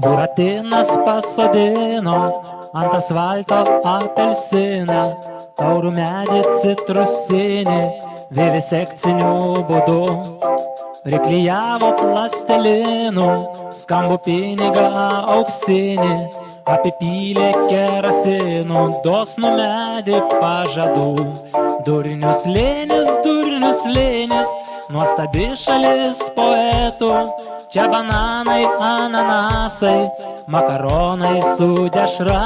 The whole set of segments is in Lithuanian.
Buratinas pasodino ant asfalto apelsiną, taurų medį citrusinį, vivisekciniu būdu. Priklijavo plastelinų, skambų pinigą auksinį, apipylė kerasinų, dosnų medį pažadų. Durnių slėnis, nuostabi šalis poetų, čia bananai, ananasai, makaronai su dešra,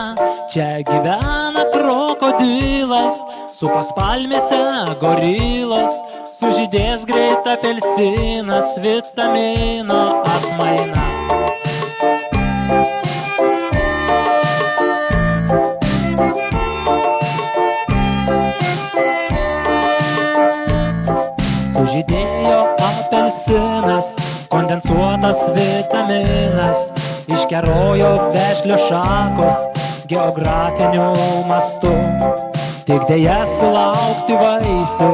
čia gyvena krokodilas, su paspalmėse gorilos, sužydės greit apelsinas, vitamino atmaina. Sužydėjo apelsinas, kondensuotas vitaminas, iškerojo vešlio šakos geografiniu mastu. Tik deja sulaukti vaisių,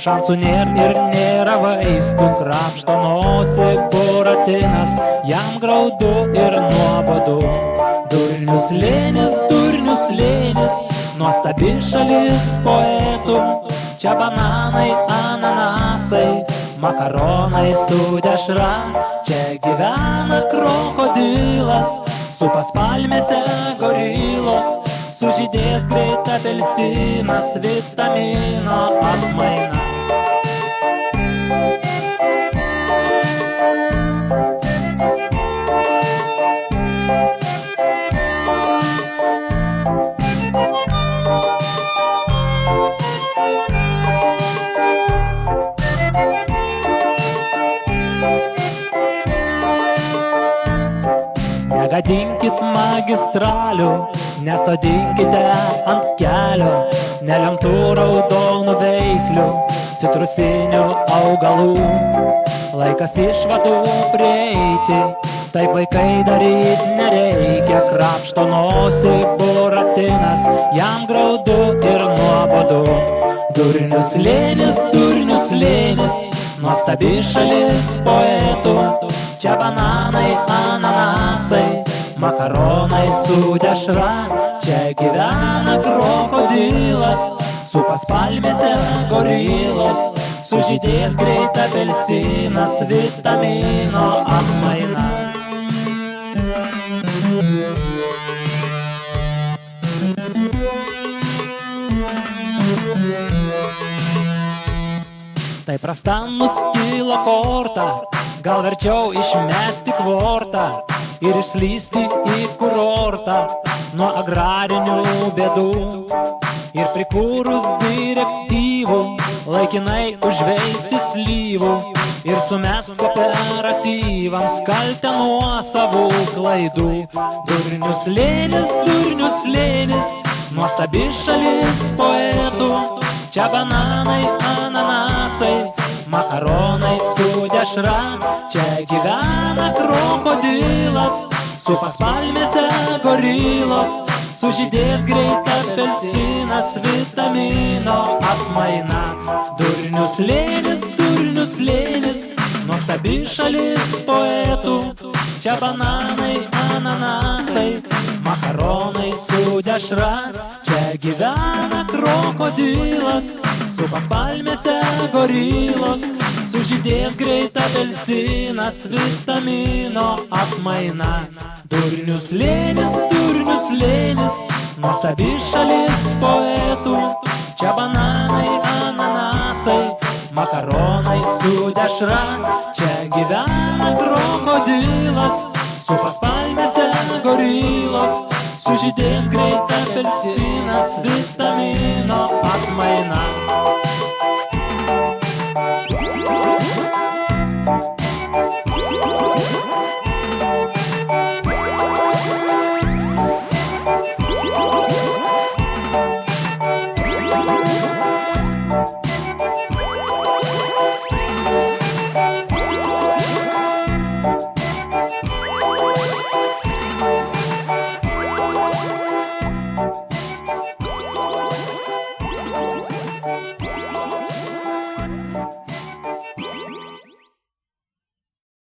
šansų nėra ir nėra vaistų. Krapšto nosį buratinas, jam graudu ir nuobodu. Durnių slėnis, nuostabi šalis poetų, čia bananai, ananasai, makaronai su dešra, čia gyvena krokodilas, su paspalmėse gorilos, sužydės greit apelsinas, vitamino atmaina. Negadinkit magistralių, nesodinkite ant kelio nelemtų raudonų veislių, citrusinių augalų. Laikas išvadų prieiti, taip vaikai daryt nereikia. Krapšto nosį buratinas, jam graudu ir nuobodu. Durnių slėnis, nuostabi šalis poetų, čia bananai, ananasai, makaronai su dešra, čia gyvena krokodilas, su paspalmėse gorilos, sužydės greit apelsinas, vitamino atmaina. Tai prasta nuskilo korta, gal verčiau išmesti kvortą ir išslysti į kurortą nuo agrarinių bėdų. Ir prikūrus direktyvų, laikinai užveisti slyvų ir sumest kooperatyvams kaltę nuo savų klaidų. Durnių slėnis, nuostabi šalis poetų, čia bananai, ananasai, makaronai su dešra, čia gyvena krokodilas, su paspalmėse gorilos, sužydės greit apelsinas, vitamino atmaina. Durnių slėnis, nuostabi šalis poetų, čia bananai, ananasai, makaronai su dešra, čia gyvena krokodilas, su paspalmėse gorilos, sužydės greit apelsinas, vitamino atmaina. Durnių slėnis, nuostabi šalis poetų, čia bananai, ananasai, makaronai su dešra, čia gyvena krokodilas, su paspalmėse gorilos, sužydės greit apelsinas,